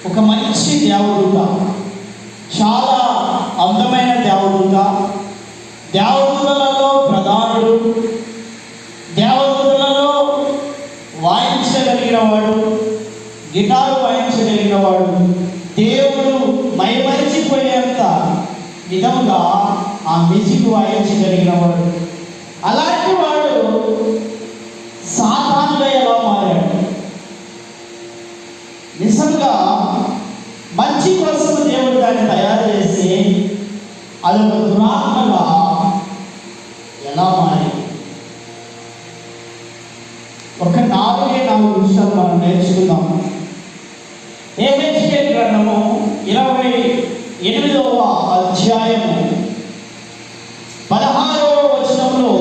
ఒక మంచి దేవదూత, చాలా అందమైన దేవదూత, దేవదూతలలో ప్రధానుడు, దేవదూతలలో వాయించగలిగిన వాడు, గిటారు వాయించగలిగిన వాడు, దేవుడు మైమరిచిపోయేంత విధంగా ఆ మ్యూజిక్ వాయించగలిగిన వాడు. అలాంటి వాడు సాతానుగా ఎలా మారాడు? నిజంగా మంచి కోసం దేవుడు దాన్ని తయారు చేసి అదొక దురాత్మగా ఎలా మారి? ఒక 4 విషయాలు మనం నేర్చుకుందాం. యెహెజ్కేలు గ్రంథము 28వ అధ్యాయము 16వ వచనంలో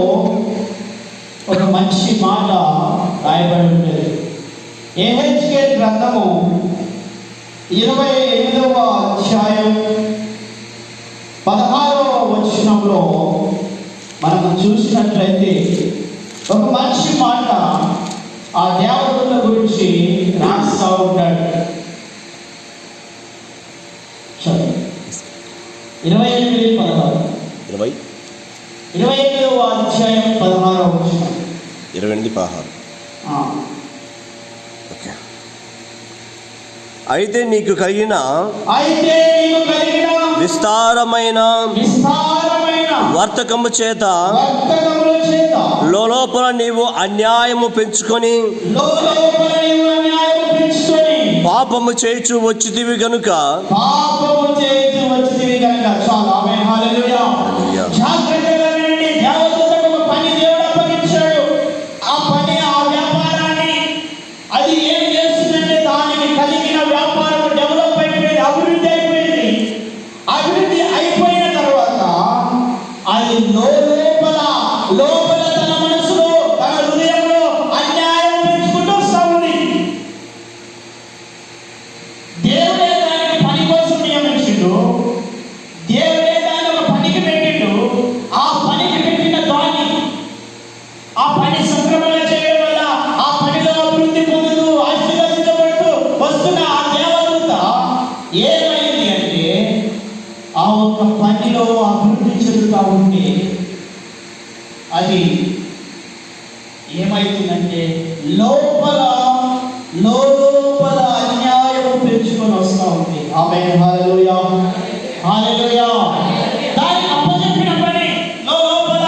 ఒక మంచి మాట రాయబడి ఉంటుంది. యెహెజ్కేలు గ్రంథము 28వ అధ్యాయం 16వ వచనంలో మనం చూసినట్లయితే ఒక మంచి మాట ఆ దేవదూత గురించి రాస్తా ఉంటాడు. 28వ అధ్యాయం 16వ వచనం. 28:16. అయితే నీకు కలిగిన విస్తారమైన వర్తకము చేత లోపల నీవు అన్యాయము పెంచుకొని పాపము చేయుచు వచ్చితివి గనుక లోపల తన మనసులో, తన హృదయంలో అన్యాయం పెంచుకుంటూ వస్తా ఉంది. దేవుడే దానికి పని కోసం నియమించిండు, దేవుడే దాన్ని ఒక పనికి పెట్టిండు. ఆ పనికి పెట్టిన దాన్ని ఆ పని సక్రమంగా చేయడం వల్ల ఆ పనిలో అభివృద్ధి పొందుతూ ఆశీర్వదించబడుతూ వస్తున్న ఆ దేవదూత ఏమైంది అంటే ఆ ఒక్క పనిలో అభివృద్ధి చెందుతూ ఉంటే అది ఏమైతుందంటే లోపల అన్యాయం పెంచుకొని వస్తూ ఉంది. ఆమేన్, హల్లెలూయా, హల్లెలూయా. దానికి అప్పచెప్పిన పని లోపల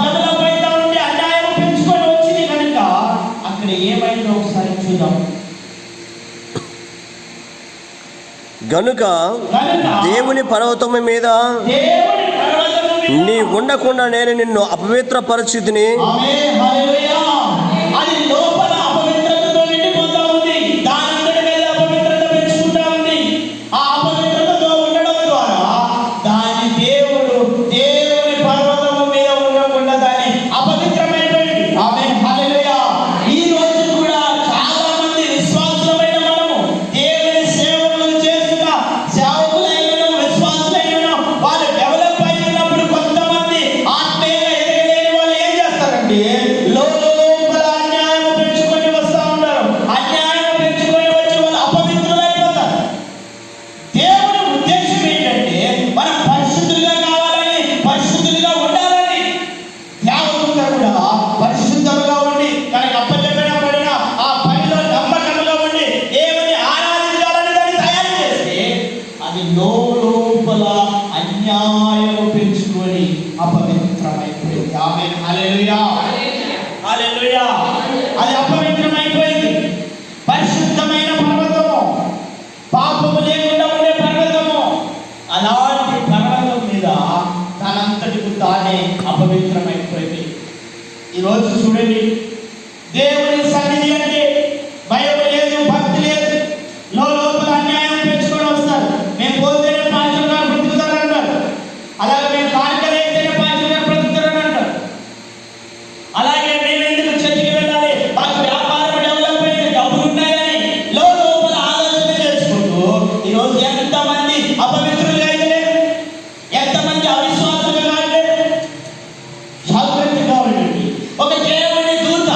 డెవలప్ అవుతూ ఉంటే అన్యాయం పెంచుకొని వచ్చింది కనుక అక్కడ ఏమైందో ఒకసారి చూద్దాం. గనుక దేవుని పర్వతము మీద నీ ఉండకుండా నేను నిన్ను అపవిత్ర పరిస్థితిని లోపల అన్యాయం పెంచుకొని అపవిత్రమైపోయింది. ఆమేన్, హల్లెలూయా, హల్లెలూయా. అది అపవిత్రమైపోయింది. పరిశుద్ధమైన పర్వతము, పాపము లేకుండా ఉండే పర్వతము, అలాంటి పర్వతం మీద తనంతటికి తానే అపవిత్రమైపోయింది. ఈరోజు చూడండి, దేవుని సన్నిధి అంటే భయం లేదు, భక్తి లేదు, లోపల అన్యాయం పెంచుకొని వస్తారు. మేము పోతేనే పాస్టర్ గారు బ్రతుకుతారు అంటారు, అలాగే మేము కానుకలు అయితేనే పాస్టర్ గారు బ్రతుకుతారు అంటారు. అలాగే మేము ఎందుకు చర్చికి వెళ్ళాలి, మాకు వ్యాపారం డెవలప్ అయితే డబ్బులు ఉన్నాయని లోపల ఆలోచన చేసుకుంటూ ఈరోజు ఎంతమంది అపవిత్రులుగా అయితే, ఎంతమంది అవిశ్వాసులుగా అయితే. జాగ్రత్తగా ఉండండి. ఒక దేవుని దూత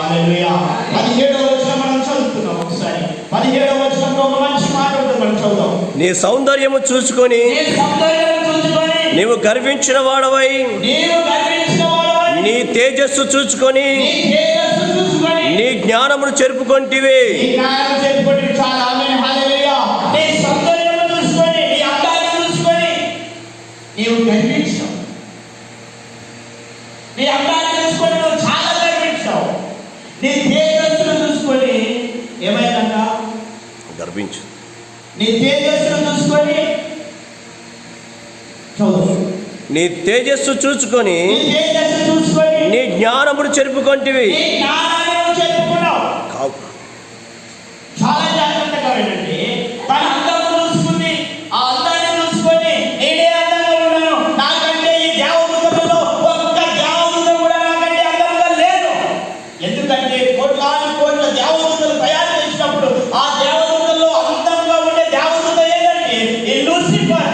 హల్లెలూయా. 17వ వచనం మనం చదువుతున్నాం ఒకసారి. 17వ వచనంలో ఒక మంచి మాట ఉంటుంది, మనం చదువుదాం. నీ సౌందర్యము చూసుకొని నీవు గర్వించిన వాడవై, నీ తేజస్సు చూసుకొని నీ జ్ఞానమును చెరుపుకొంటివి. చాలా ఆమేన్ హల్లెలూయా. నీ సౌందర్యము చూసుకొని, నీ అందాన్ని చూసుకొని నీవు గర్వించావు. నీ అందాన్ని చూసుకొని నువ్వు చాలా గర్వించావు. నీ తేజస్సును చూసుకొని ఏమైందంట? గర్వించు. నీ తేజస్సును చూసుకొని చదువు. నీ తేజస్సు చూసుకొని నీ తేజస్సు చూసుకొని నీ జ్ఞానమును చెరుపుకొంటివి. నీ జ్ఞానాన్ని నువ్వు చెప్పుకున్నావు. కావు. చాలా జాగ్రత్తగా వినండి. తన అందం చూసుకుంది, ఆ అందాన్ని చూసుకొని నేనే అందంగా ఉన్నాను, నాకంటే ఈ దేవదూతలలో ఒక్క దేవదూత కూడా నాకంటే అందంగా లేదు. ఎందుకంటే కోట్లాది కోట్ల దేవదూతలు తయారు చేసినప్పుడు ఆ దేవదూతల్లో అందంగా ఉండే దేవదూత ఏదంటే ఈ లూసిఫర్.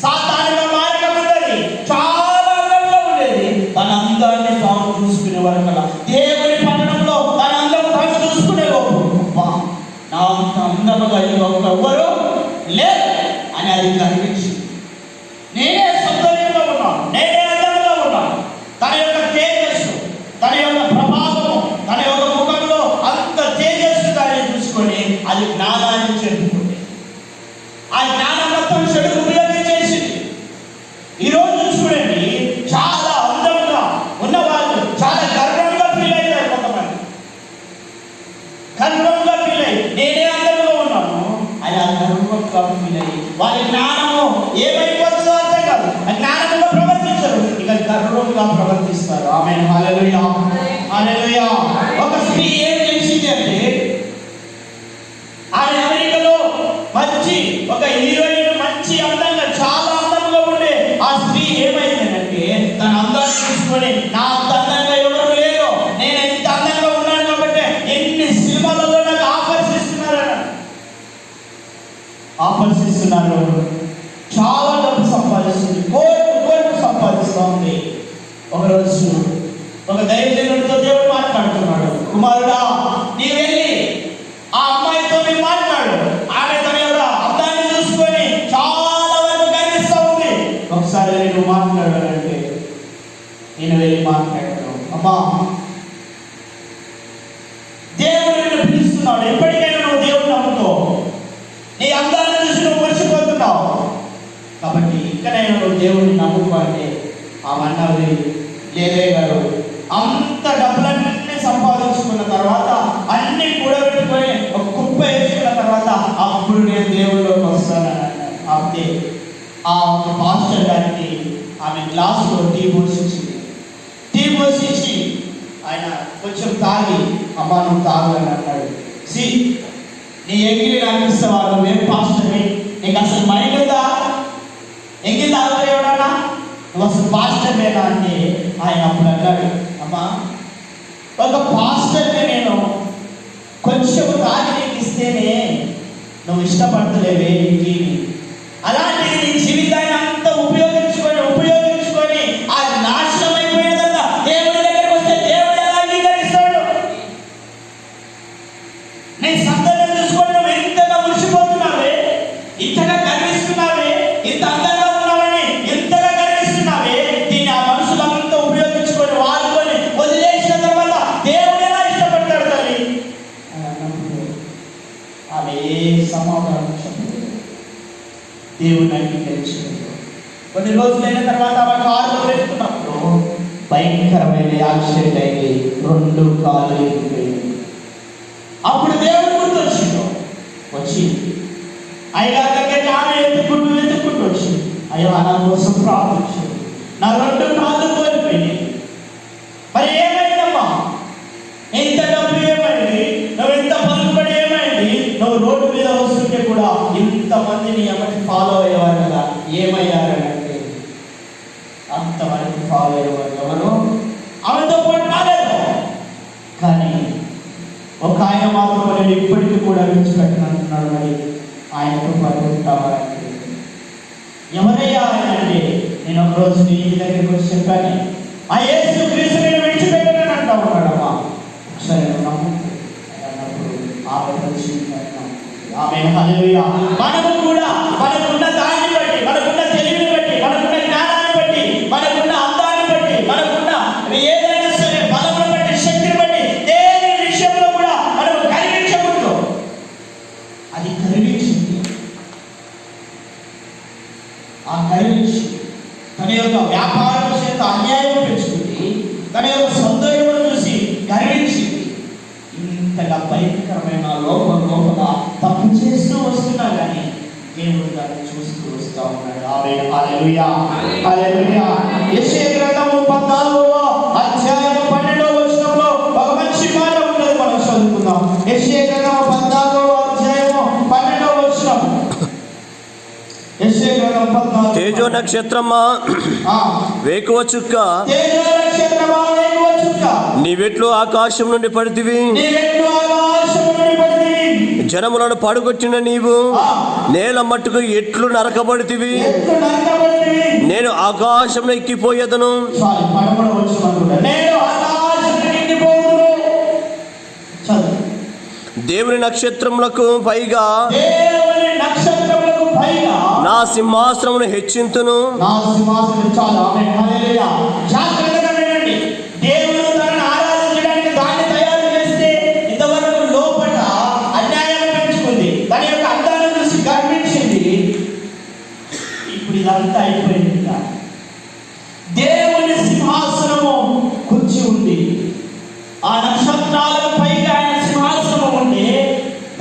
సాతానుగా మారక ముందరి చాలా అందంగా ఉండేది. తన అందాన్ని తాను చూసుకునే వరకు దేవుని పట్టణంలో తన అందం తాను చూసుకునే లోపు నా అంత అందముగా ఎవ్వరు లేదు అని అది గర్వించి నేనే సౌందర్యంగా ఉన్నాను, నేనే అందంగా ఉన్నాను. తన యొక్క తేజస్సు, తన యొక్క ప్రభావము, తన యొక్క ముఖంలో అంత తేజస్సు దాన్ని చూసుకొని అది జ్ఞానాన్ని చెప్పుకుంది. ఆ జ్ఞానం మొత్తం చెడు ఉపయోగించేసింది. ఈరోజు చూడండి, చాలా అందంగా ఉన్నవాళ్ళు చాలా గర్వంగా ఫీల్ అవుతారు. కొంతమంది గర్వంగా ఫీల్ అయ్యి నేనే అందంగా ఉన్నాను అని ఆ గర్వంగా ఫీల్ అయ్యి వారి జ్ఞానము ఏమైపోతుందో అర్థం కాదు. ఆ జ్ఞానంగా ప్రవర్తించరు, ఇక గర్వంగా ప్రవర్తిస్తారు. ఆమేన్ హల్లెలూయా. హల్లెలూయా. ఒక స్త్రీ ఏం చేసింది అంటే, ఆమె అమెరికాలో మంచి ఒక హీరోయిన్, మంచి అందంగా చాలా అందంగా ఉండే ఆ స్త్రీ ఏమైందంటే తన అందాన్ని చూసుకొని నా అంత అందంగా ఎవరు లేరు, నేను ఎంత అందంగా ఉన్నాను కాబట్టి ఎన్ని సినిమాలలో నాకు ఆఫర్స్ ఇస్తున్నారు. చాలా డబ్బు సంపాదిస్తుంది, కోట్లు సంపాదిస్తూ ఉంది. ఒకరోజు ఒక దైవజనుడితో దేవుడు మాట్లాడుతున్నాడు. కుమారుడా, నీ వెళ్ళి ఆ అమ్మాయితో మీరు మాట్లాడు. ఆమె తన యొక్క అందాన్ని చూసుకొని చాలా వరకు గర్విస్తూ ఉంది. ఒకసారి నేను మాట్లాడాలంటే నేను వెళ్ళి మాట్లాడాను. అమ్మా, దేవుడు నిన్ను పిలుస్తున్నాడు. ఎప్పటికైనా నువ్వు దేవుడు నమ్ముకో. నీ అందాన్ని చూసి నువ్వు మర్చిపోతున్నావు కాబట్టి ఇక్కడైనా నువ్వు దేవుడిని నమ్ముకో అంటే అవన్నవి లేవే గారు అంత డబ్బులన్నీ సంపాదించుకున్న తర్వాత అన్ని కూడబెట్టుకొని ఒక కుప్ప వేసుకున్న తర్వాత అప్పుడు నేను దేవుళ్ళలోకి వస్తానని అన్నాను. అప్పుడే ఆ పాస్టర్ గారికి ఆమె గ్లాసులో టీ పోసి ఆయన కొంచెం తాగి అమ్మా నువ్వు తాగు అని అన్నాడు. నీ ఎంగిలి నాకు ఇస్తావా? నువ్వేం పాస్టర్ని, నీకు అసలు మైండ్ ఉందా? ఎంగిలి తాగుతా ఎవడన్నా? నువ్వు అసలు పాస్టర్ లేదా అంటే ఆయన అప్పుడు అన్నాడు, అమ్మా ఒక పాస్టర్ని నేను కొంచెం తాగి నీకు ఇస్తేనే నువ్వు ఇష్టపడతలేవే ఇంటిని, అలాంటిది నీ జీవితాన్ని అంతా ఉపయోగించుకొని ఆ నాశనం అయిపోయేదన్నా దేవుడి దగ్గరికి వస్తే దేవుడు ఎలా అంగీకరిస్తాడు? నీ సందర్భం చూసుకొని నువ్వు ఎంతగా మురిసిపోతున్నావే, ఇంతగా గర్విస్తున్నావే, ఇంత అందంగా ఉన్నావని ఎంతగా గర్విస్తున్నావే, దీన్ని ఆ మనుషులంతా ఉపయోగించుకొని వాడుకొని వదిలేసిన తర్వాత దేవుడు ఎలా ఇష్టపడతాడు తల్లి అని అన్నప్పుడు ఆమె ఏ సమాధానం చెప్పలేదు. దేవుడు అంగీకరించలేదు. కొన్ని రోజులైన తర్వాత ఆమె కారులో వెళ్తున్నప్పుడు భయంకరమైన యాక్సిడెంట్ అయింది. 2 కాళ్ళు ఎగిరిపోయింది. అప్పుడు దేవుడు వచ్చి అయ్యగారి దగ్గరికి ఆమె వెతుక్కుంటూ వచ్చి అయ్యో నా కోసం ప్రార్థించింది. నా 2 కాళ్ళు కోల్పోయినాయి. మరి ఏమైందమ్మా? ఎంత డబ్బు ఏమైంది? నువ్వు ఎంత పలుకుబడి ఏమైంది? నువ్వు రోడ్డు మీద వస్తుంటే కూడా ఇంతమందిని ఎవరికి ఫాలో అయ్యేవారు కదా, ఏమయ్యారంటే అంతవరకు ఫాలో అయ్యేవారు ఎవరు ఆమెతో పాటు రాలేదు. కానీ ఒక ఆయన మాత్రం నేను ఇప్పటికీ కూడా విడిచిపెట్టనంటున్నాడు. మరి ఆయనతో పాటు ఉంటావారంటే ఎవరయ్యా ఆయన అంటే, నేను ఒకరోజు నీ ఇంటి దగ్గరికి వచ్చి చెప్పాను, ఆ యేసు క్రీస్తు నేను విడిచిపెట్టనని అంటా ఉన్నాడమ్మా. యొక్క వ్యాపారం చేత అన్యాయం పెంచుకుంది, తన యొక్క సౌందర్యం చూసి గర్వించింది. ఇంతగా భయంకరమైన లోపల తప్పు చేస్తూ వస్తున్నా కానీ దేవుడు దాన్ని చూస్తూ వస్తూ ఉన్నాడు. ఆమేన్. హల్లెలూయా, హల్లెలూయా. యెషయా గ్రంథము 14వ అధ్యాయం 12వ వచనంలో ఒక మంచి మాట ఉన్నది, మనం చదువుకుందాం. యెషయా గ్రంథము 14వ అధ్యాయం 12వ వచనం. యెషయా గ్రంథం 14. తేజో నక్షత్రమా వేకువ చుక్క, తేజో నక్షత్రమా వేకువ చుక్క, నీవెట్లు ఆకాశం నుండి పడితివి, నీవెట్లు ఆకాశం నుండి పడితివి. జనములను పడుగొట్టిన నీవు నేల మట్టుకు ఎట్లు నరకబడితివి. ఎట్లు నరకబడితివి. నేను ఆకాశంలో ఎక్కిపోయేదను. నేను ఆకాశంలో ఎక్కిపోదును. చదువు. దేవుని నక్షత్రములకు పైగా, దేవుని నక్షత్రములకు పైగా నా సింహాసనమును హెచ్చింతును. నా సింహాసనం. చాలు. ఆమేన్. హల్లెలూయా. జాగ్రత్తగా వినండి. దేవుడు తనను ఆరాధించడానికి దాన్ని తయారు చేస్తే ఇంతవరకు లోపల అన్యాయం పెంచుకుంది, తన యొక్క అందాన్ని చూసి గర్వించింది. ఇప్పుడు ఇదంతా అయిపోయింది. దేవుని సింహాసనము కుర్చీ ఉంది, ఆ నక్షత్రాలకు పైగా ఆయన సింహాసనము ఉంటే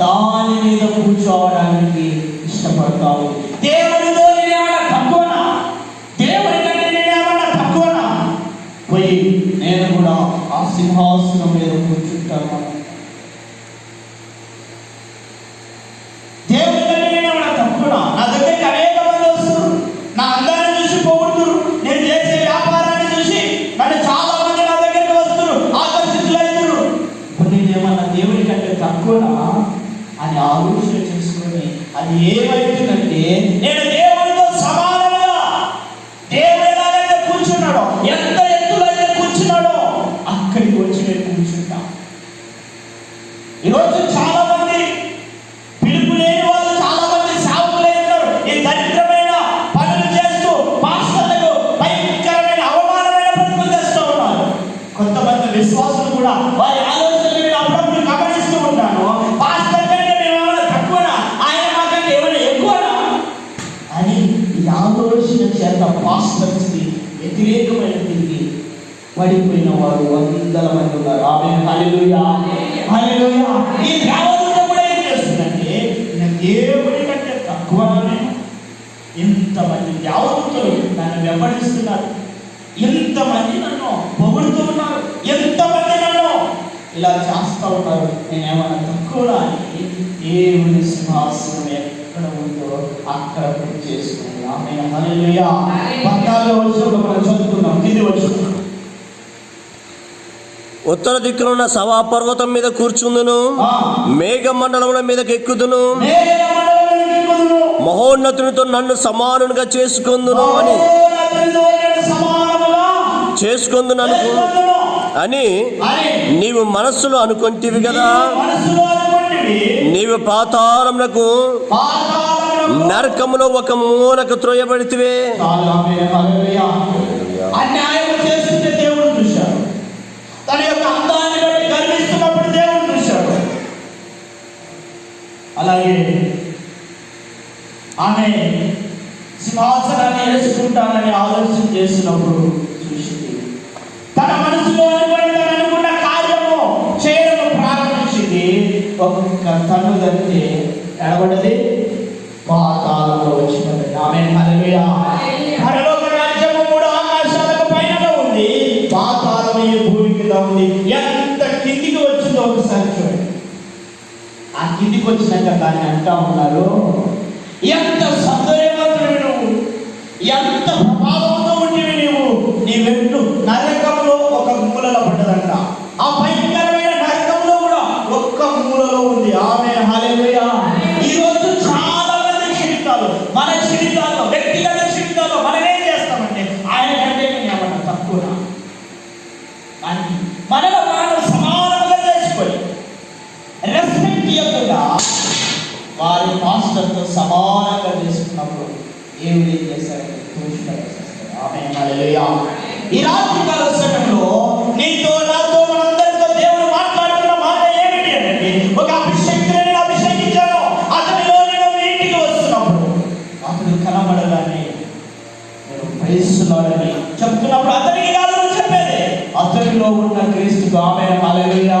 దాని మీద కూర్చోవడానికి ఇష్టపడతావు. దేవునితో నేనేమన్నా తక్కువనా? దేవుని కంటే నేనేమన్నా తక్కువనా? పోయి నేను కూడా ఆ సింహాసనం మీద కూర్చుంటాను. దేవుని కంటే నేనేమన్నా తక్కువనా? నా దగ్గరికి అనేక మంది వస్తారు, నా అందాన్ని చూసి పొగుడుతురు, నేను చేసే వ్యాపారాన్ని చూసి నన్ను చాలా మంది నా దగ్గరికి వస్తారు, ఆకర్షితులవుతారు. ఇప్పుడు నేనేమన్నా దేవుని కంటే తక్కువనా అని ఆలోచన చేసుకొని అది ఏమైతుందంటే, నేను దేవునితో సమానంగా, దేవుడు ఎలాగైతే కూర్చున్నాడో, ఎంత ఎత్తులో అయితే కూర్చున్నాడో అక్కడికి వచ్చి నేను కూర్చుంటా. ఈరోజు చాలా మంది పిలుపు లేని వాళ్ళు, చాలా మంది సాగులు ఉన్నారు. ఈ దరిద్రమైన పనులు చేస్తూ పాస్టర్లకు భయంకరమైన అవమానమైన పనులు చేస్తూ ఉన్నారు. కొంతమంది విశ్వాసులు కూడా వారి ఆలోచనలు నేను అప్పుడప్పుడు గమనిస్తూ ఉంటాను. పాస్టర్ కంటే మేము ఏమైనా తక్కువనా, ఆయన మాకంటే ఏమైనా ఎక్కువనా అని ఈ ఆలోచన చేత పాస్టర్స్కి వ్యతిరేకమైన తిరిగి పడిపోయిన వారు వందల మంది ఉన్నారు. ఆమేన్. హల్లెలూయా, హల్లెలూయా. ఈ దేవదూత కూడా ఏం చేస్తుందంటే, నేను దేవుడి కంటే తక్కువనే. ఇంతమంది దేవదూతలు నన్ను వెంబడిస్తున్నారు, ఎంతమంది నన్ను పొగుడుతూ ఉన్నారు, ఎంతమంది నన్ను ఇలా చేస్తూ ఉన్నారు, నేనేమన్నా తక్కువలా అని దేవుని సింహాసనం ఎక్కడ ఉందో అక్కడ పూజ చేసుకుని. ఆమేన్. హల్లెలూయా. 14వ వచనంలో మనం చదువుకున్నాం. కింది వచనం. ఉత్తర దిక్కునున్న సభా పర్వతం మీద కూర్చుందును, మేఘ మండలముల మీదకి ఎక్కుదును, మహోన్నతునితో నన్ను సమానునిగా చేసుకుందును అని అని నీవు మనస్సులో అనుకొంటివి కదా. నీవు పాతాళమునకు నరకములో ఒక మూలకు త్రోయబడితివే. అన్యాయం చేస్తుంటే దేవుడు చూశాడు, తన యొక్క అందాన్ని బట్టి గర్విస్తున్నప్పుడు దేవుడు చూశాడు. అలాగే ఆమె సింహాసనాన్ని వేసుకుంటానని ఆలోచన చేసినప్పుడు చూసింది, తన మనసులో అనుకున్న కార్యము చేయడం ప్రారంభించింది. ఒక్క తన్నుదంటే ఎడబడ్డది, పాతాళంలో వచ్చినది. ఆమేన్. హల్లెలూయా. పరలోక రాజ్యము 3 ఆకాశాలకు పైన ఉంది, పాతాళం ఈ భూమి మీద ఉంది. ఎంత కిందికి వచ్చిందో ఒకసారి చూడండి. ఆ కిందికి వచ్చినాక దాన్ని అంటా ఉన్నారు, ఎంత సౌందర్యవంతుడివి నువ్వు, ఎంత ప్రభావంతో ఉంటివి నీవు, నీ వెంట్రు నరకంలో ఒక మూలలో పడ్డదంట. ఆ భయంకరమైన నరకంలో కూడా ఒక్క మూలలో ఉంది. ఆమేన్. హల్లెలూయా. ఈరోజు చాలా మంది జీవితాలు, మన జీవితాల్లో, వ్యక్తిగత జీవితాల్లో మనం ఏం చేస్తామంటే, ఆయన కంటే నేను ఏమన్నా తక్కువనా అని మనలో మనం సమానంగా చేసుకొని రెస్పెక్ట్ ఇవ్వకుండా వారి మాస్టర్తో సమానంగా చేసుకున్నప్పుడు దేవుడు ఏం చేస్తారంటే దూషణ చేస్తారు. ఆమేన్. హల్లెలూయా. ఈ రాత్రి కాల సమయంలో నీతో నాతో మనందరితో దేవుడు మాట్లాడుతున్న మాట ఏమిటి అంటే, ఒక అభిషేకుడిని అభిషేకించాను, అతనిలో నేను మీ ఇంటికి వస్తున్నప్పుడు అతడు కనబడగానే నేను ప్రైజ్ వచ్చాడని చెప్తున్నప్పుడు అతనికి కాదు నువ్వు చెప్పేది, అతనిలో ఉన్న క్రీస్తుకు. ఆమేన్, హల్లెలూయా.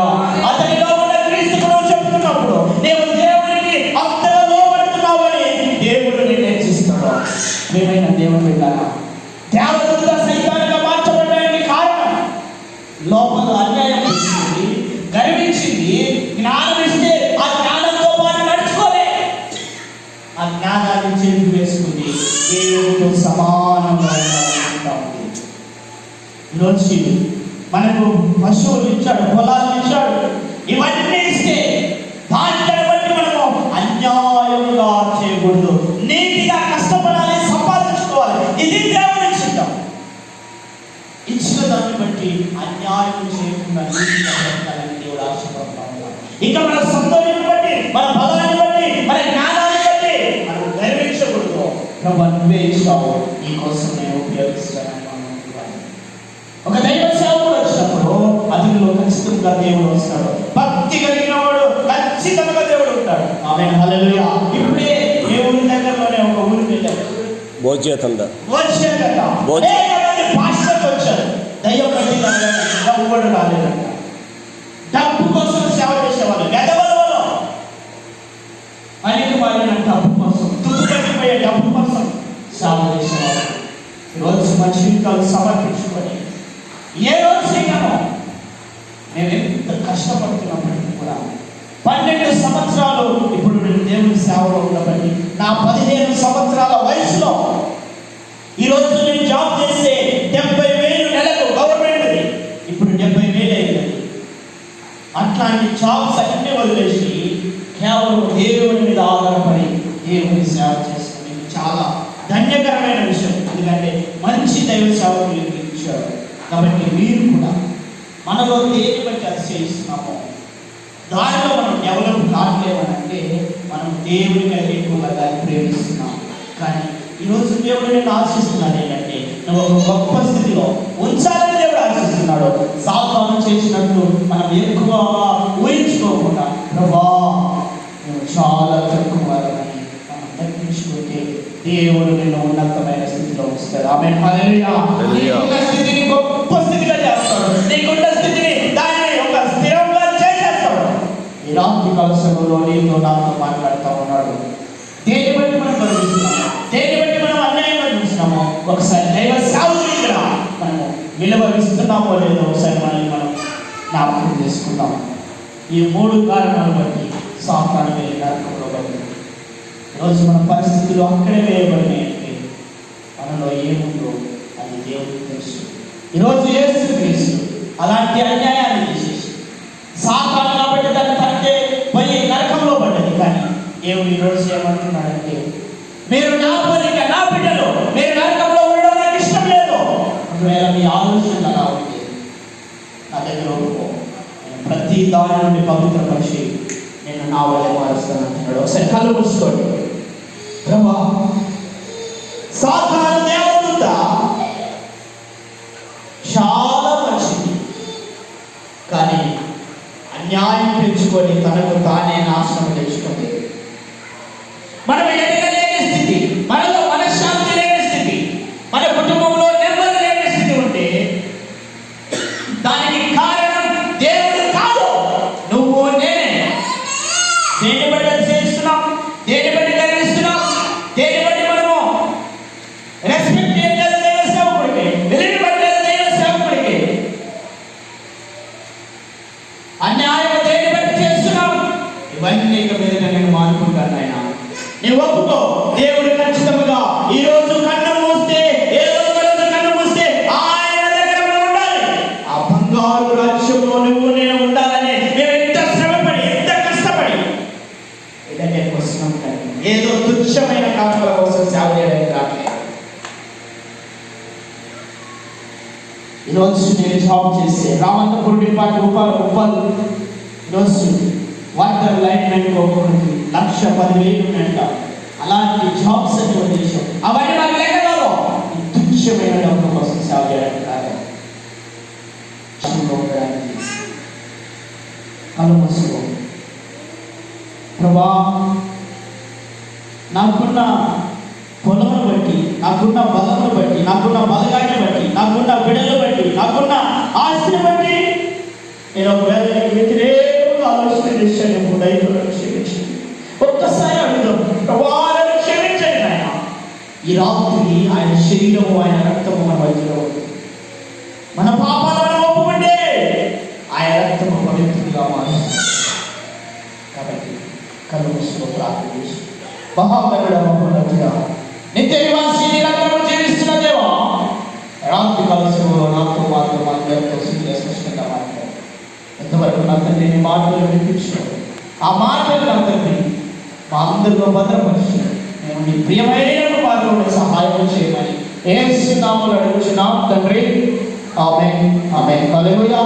అతనిలో ఉన్న క్రీస్తుకు నువ్వు చెప్తున్నప్పుడు నీవు దేవునికి అంతగా లోబడుతున్నావని దేవుడు నిన్ను హెచ్చిస్తాడు. ఏమైనా దేవుడు వెళ్ళారా? దేవదూత సైతాన్గా మార్చబడడానికి కారణం లోపల అన్యాయం చేసింది, గర్వించింది. జ్ఞానం ఇస్తే ఆ జ్ఞానంతో పాటు నడుచుకోలే, ఆ జ్ఞానాన్ని చేతి వేసుకుని దేవుడితో సమానంగా ఉంటాము. ఈరోజు మనకు పశువులు ఇచ్చాడు, పొలాలు ఇచ్చాడు, ఇవన్నీ ఇస్తే దాన్ని బట్టి మనము అన్యాయంగా చేయకూడదు, నీతిగా కష్టపడాలి, సంపాదించుకోవాలి. ఇది దేవుడి ఇష్టం. ఇచ్చిన దాన్ని బట్టి అన్యాయం చేయకుండా నీతిగా బ్రతకాలని దేవుడు ఆశపడతా ఉన్నాడు. ఇంకా మన సౌందర్యాన్ని బట్టి, మన బలాన్ని బట్టి, మన జ్ఞానాన్ని బట్టి మనం గర్వించకూడదు. ప్రభు నువ్వే ఇచ్చావు, నీ కోసం నేను ఉపయోగిస్తానని మనం అనుకోవాలి. ఒక దైవ సేవకుడు వచ్చినప్పుడు అతిథిలో ఖచ్చితంగా దేవుడు వస్తాడు. భక్తి కలిగిన వాడు ఖచ్చితంగా దేవుడు ఉంటాడు. ఆమేన్, హల్లెలూయా. ఇప్పుడే దేవుడి దగ్గరలోనే ఒక ఊరికి వెళ్ళాడు. భోజ్యతండ పాస్టర్లు వచ్చారు. దయ్యం పట్టి ఎవరు రాలేదంట. డబ్బు కోసం సేవ చేసేవాళ్ళు, గదవలలో పనికి మారిన డబ్బు కోసం, తుప్పు పట్టిపోయే డబ్బు కోసం సేవ చేసేవాళ్ళు. ఈరోజు మన జీవితాలు సమర్పించుకొని ఏ రోజు చేయము. మేము ఎంత కష్టపడుతున్నప్పటికీ కూడా 12 సంవత్సరాలు ఇప్పుడు నేను దేవుని సేవలో ఉండబట్టి నా 15 సంవత్సరాల వయసులో ఈరోజు నేను జాబ్ చేస్తే 70,000 నెలకు గవర్నమెంట్ది, ఇప్పుడు 70,000 అయింది. అట్లాంటి జాబ్స్ అన్నీ వదిలేసి కేవలం దేవుని మీద ఆధారపడి దేవుని సేవ చేస్తుంది. చాలా ధన్యకరమైన విషయం. ఎందుకంటే మంచి దైవ సేవకులు ఇచ్చారు. కాబట్టి మీరు కూడా మనలో దేని బట్టి అతిశయిస్తున్నామో దానిలో మనం డెవలప్ కావట్లేమనంటే మనం దేవుని కంటే ఎక్కువగా దాన్ని ప్రేమిస్తున్నాం. కానీ ఈరోజు దేవుడు నేను ఆశిస్తున్నాడు ఏంటంటే నువ్వు ఒక గొప్ప స్థితిలో ఉంచాలని దేవుడు ఆశిస్తున్నాడు. సాతాను చేసినట్టు మనం ఎక్కువ ఊహించుకోకుండా ప్రభా నువ్వు చాలా తక్కువ వాళ్ళని మనం తగ్గించుకుంటే దేవుడు నేను ఉన్నతమైన స్థితిలో ఉంచుతాడు. ఆమేన్, హల్లెలూయా. నీకున్న స్థితిని గొప్ప స్థితిగా చేస్తాడు. నీకున్న స్థితిని దాన్ని ఒక స్థిరంగా చేసేస్తాడు. ఈ రాత్రి కలసంలో నీతో నాతో మాట్లాడుతూ ఉన్నాడు. దేని బట్టి మనం గర్విస్తున్నాము, దేని బట్టి మనం అన్యాయంగా చూస్తున్నామో ఒకసారి దైవ సేవకుని ఇక్కడ మనము విలువరిస్తున్నామో లేదో ఒకసారి మనల్ని మనం జ్ఞాపకం చేసుకుందాం. ఈ 3 కారణాలు బట్టి సాతాను వెళ్ళి నరకంలో పడింది. ఈరోజు మన పరిస్థితులు అక్కడే వేయబడినాయంటే మనలో ఏముందో అది దేవుడికి తెలుసు. ఈరోజు యేసుక్రీస్తు అలాంటి అన్యాయాన్ని చేసేసి సాతాను కాబట్టి దాన్ని తనకే పోయి నరకంలో పడ్డది. కానీ దేవుడు ఈరోజు ఏమంటున్నాడంటే మీరు నా పోలిక, నా బిడ్డలు, మీరు నరకంలో ఉండడం నాకు ఇష్టం లేదు. ఒకవేళ మీ ఆలోచన అలా ఉంటే నా దగ్గర ఒప్పుకో, నేను ప్రతి దాని నుండి పవిత్రపరిచి నేను నా వల్ల మారుస్తాను అంటున్నాడు. ఒకసారి కళ్ళు మూసుకోండి. ప్రభా సాతాను దేవదూత చాలా మంచిది, కానీ అన్యాయం పెంచుకొని తనకు తానే నాశనం తెచ్చుకుంది. మనం ఎదగలేని స్థితి, మనలో మనశ్శాంతి లేని స్థితి, మన కుటుంబంలో నెమ్మది లేని స్థితి ఉంటే దానికి కారణం దేవుడు కాదు, నువ్వు నేనే. దేని బట్టి చేస్తున్నాం, దేని బట్టి గర్విస్తున్నాం, దేని బట్టి మనము రెస్పెక్ట్ చేయలేదు దైవ సేవకుడికి, వెలిగిపడలేదు దైవ సేవకుడికి, అన్యాయం దేని బట్టి చేస్తున్నాం. ఇవన్నీ ఇక మీద నేను మానుకుంటాను. ఆయన నీవు ఒప్పుకో. దేవుడు ఖచ్చితంగా ఈ రోజు కన్ను మూస్తే, ఏ రోజు కన్ను మూస్తే ఆయన దగ్గర ఉండాలి. ఆ బంగారు రాజ్యంలో నువ్వు నేను ఉండాలని మేము ఎంత శ్రమపడి, ఎంత కష్టపడి ఇలాగే వస్తున్నాం. కానీ ఏదో తుచ్చమైన కారణాల కోసం సేవ చేయడానికి రావట్లేదు. ఈరోజు నేను జాబ్ చేస్తే రామంతపూర్ డిపార్ట్మెంట్ ఉపాధి ఈరోజు వాటర్ లైన్మెంట్ ఒక్కొక్కరికి 1,10,000 ఉన్నాయంట. అలాంటి జాబ్స్ అని ఉద్దేశం అవన్నీ నాకు లేక కాదు, తుచ్చమైన డబ్బు కోసం సేవ చేయడానికి కాదు. కళ్ళు మూసుకో. ప్రభా నాకున్న పొలమును బట్టి, నాకున్న బలమును బట్టి, నాకున్న బలగాన్ని నాకున్న బిడ్డలు బట్టి, నాకున్న ఆస్తిని బట్టి నేను ఒకవేళ వ్యతిరేకంగా ఆలోచన చేశాను, దైవం క్షమించండి. ఒక్కసారి అడుగుదాం, ప్రభావాలను క్షమించండి ఆయన. ఈ రాత్రి ఆయన శరీరము, ఆయన రక్తము మన మధ్యలో ఉంది. మన పాపాలు మనం ఒప్పుకుంటే ఆయన రక్తము పవిత్రంగా మారుస్తుంది. కాబట్టి కళ్ళు మూసుకొని ప్రార్థన చేసి, మహాకరుడ మహోన్నతుడా, నిత్య నివాసి నిరంతరం జీవిస్తున్న దేవా, రాత్రి కలసంలో నాతో మాత్రం అందరితో స్పష్టంగా మాట్లాడు. ఎంతవరకు నా తండ్రి నీ మాటలు వినిపించాడు, ఆ మాటలు నా తండ్రి మా అందరిలో భద్రపరిచి మేము నీ ప్రియమైన మార్గంలో సహాయం చేయమని యేసు నామములో అడుగుచున్నాం తండ్రి. ఆమేన్. ఆమేన్. హల్లెలూయా.